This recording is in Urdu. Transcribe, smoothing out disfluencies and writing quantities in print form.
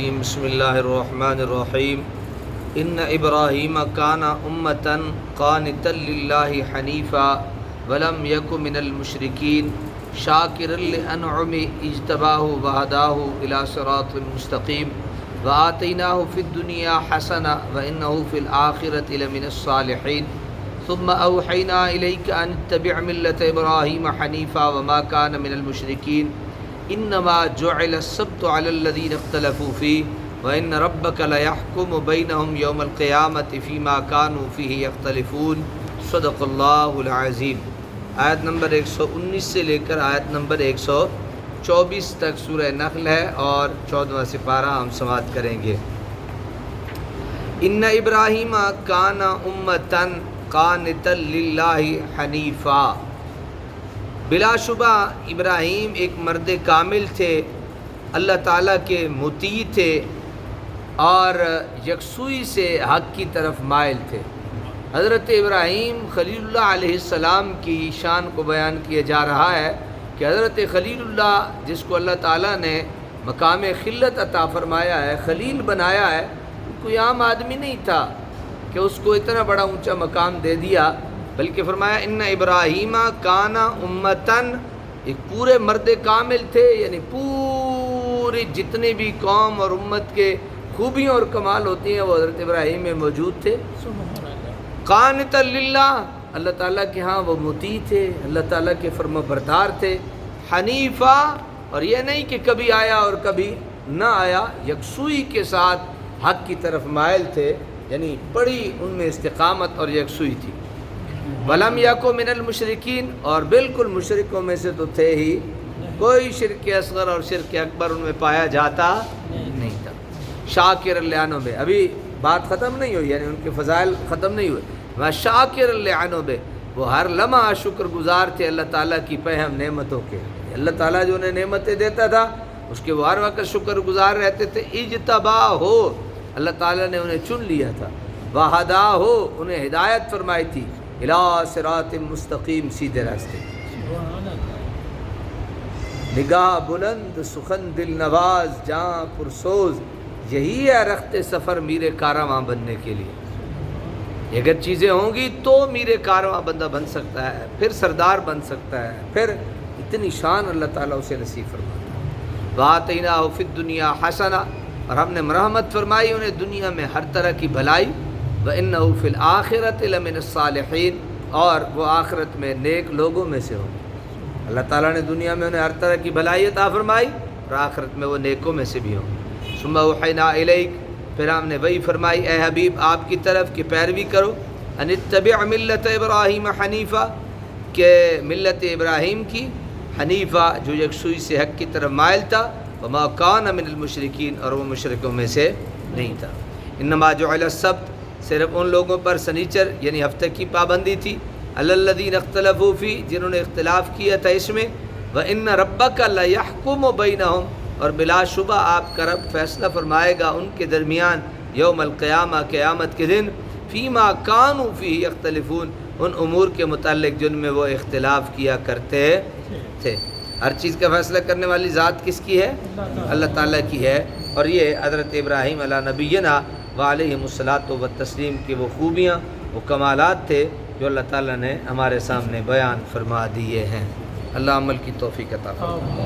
بسم اللہ الرحمن الرحیم ان ابراہیم کان امۃ قانتا للہ حنیفا ولم یک من المشرکین شاکرا لانعمہ اجتباہ وہداہ الی صراط مستقیم وآتیناہ فی الدنیا حسنہ وانہ فی الآخرۃ لمن الصالحین ثم اوحینا الیک ان اتبع ملۃ ابراہیم حنیفا وما کان من المشرکین انما جعل السبت علی الذین اختلفوا فیہ وان ربک لیحکم بینہم یوم القیامۃ فیما کانوا فیہ یختلفون صدق اللہ العظیم۔ آیت نمبر 119 سے لے کر آیت نمبر 124 تک سورہ نحل ہے اور 14واں سپارہ ہم سماعت کریں گے۔ ان ابراہیم کان امۃ قانتا للہ حنیفا، بلا شبہ ابراہیم ایک مرد کامل تھے، اللہ تعالیٰ کے مطیع تھے اور یکسوئی سے حق کی طرف مائل تھے۔ حضرت ابراہیم خلیل اللہ علیہ السلام کی شان کو بیان کیا جا رہا ہے کہ حضرت خلیل اللہ جس کو اللہ تعالیٰ نے مقام خلت عطا فرمایا ہے، خلیل بنایا ہے، کوئی عام آدمی نہیں تھا کہ اس کو اتنا بڑا اونچا مقام دے دیا، بلکہ فرمایا ان ابراہیم کانا امتن، ایک پورے مرد کامل تھے، یعنی پوری جتنے بھی قوم اور امت کے خوبیاں اور کمال ہوتی ہیں وہ حضرت ابراہیم میں موجود تھے۔ قانتا للہ، اللہ تعالیٰ کے ہاں وہ مطیع تھے، اللہ تعالیٰ کے فرما بردار تھے۔ حنیفہ، اور یہ نہیں کہ کبھی آیا اور کبھی نہ آیا، یکسوئی کے ساتھ حق کی طرف مائل تھے، یعنی بڑی ان میں استقامت اور یکسوئی تھی۔ ولم یکن من المشرکین، اور بالکل مشرکوں میں سے تو تھے ہی، کوئی شرک اصغر اور شرک اکبر ان میں پایا جاتا نہیں تھا۔ شاکر لانعمہ، ابھی بات ختم نہیں ہوئی، یعنی ان کے فضائل ختم نہیں ہوئے۔ وہ شاکر لانعمہ، وہ ہر لمحہ شکر گزار تھے اللہ تعالیٰ کی پہم نعمتوں کے، اللہ تعالیٰ جو انہیں نعمتیں دیتا تھا اس کے وہ ہر وقت شکر گزار رہتے تھے۔ اجتباہ ہو، اللہ تعالیٰ نے انہیں چن لیا تھا، وہداہ ہو، انہیں ہدایت فرمائی تھی، الی صراط مستقیم، سیدھے راستے۔ نگاہ بلند سخن دل نواز جاں پرسوز، یہی ہے رخت سفر میر کارواں بننے کے لیے۔ اگر چیزیں ہوں گی تو میر کارواں بندہ بن سکتا ہے، پھر سردار بن سکتا ہے، پھر اتنی شان اللہ تعالیٰ اسے نصیب فرماتا ہے۔ وآتیناہ فی الدنیا حسنہ، اور ہم نے مرحمت فرمائی انہیں دنیا میں ہر طرح کی بھلائی۔ وَإِنَّهُ فِي الْآخِرَةِ لَمِنَ الصَّالِحِينَ، اور وہ آخرت میں نیک لوگوں میں سے ہوں۔ اللہ تعالیٰ نے دنیا میں انہیں ہر طرح کی بھلائی عطا فرمائی اور آخرت میں وہ نیکوں میں سے بھی ہوں۔ ثُمَّ أَوْحَيْنَا إِلَيْكَ، پھر ہم نے وہی فرمائی اے حبیب آپ کی طرف کہ پیروی کرو، أَنِ اتَّبِعْ مِلَّةَ إِبْرَاهِيمَ حَنِيفًا، کہ ملت ابراہیم کی، حنیفہ جو یکسوئی سے حق کی طرف مائل تھا، وَمَا كَانَ مِنَ الْمُشْرِكِينَ، اور وہ مشرکوں میں سے نہیں تھا۔ إِنَّمَا جُعِلَ السَّبْتُ، صرف ان لوگوں پر سنیچر یعنی ہفتہ کی پابندی تھی، علی الذین اختلفوا فیہ، جنہوں نے اختلاف کیا تھا اس میں، وَإِنَّ رَبَّكَ لَيَحْكُمُ بَيْنَهُمْ، اور بلا شبہ آپ کا رب فیصلہ فرمائے گا ان کے درمیان، یوم القیامہ، قیامت کے دن، فیما کانوا فیہ یختلفون، ان امور کے متعلق جن میں وہ اختلاف کیا کرتے تھے۔ ہر چیز کا فیصلہ کرنے والی ذات کس کی ہے؟ اللہ تعالیٰ کی ہے۔ اور یہ حضرت ابراہیم علیہ نبینا وعلیہم الصلاۃ والتسلیم کی وہ خوبیاں، وہ کمالات تھے جو اللہ تعالیٰ نے ہمارے سامنے بیان فرما دیے ہیں۔ اللہ عمل کی توفیق عطا فرمائے۔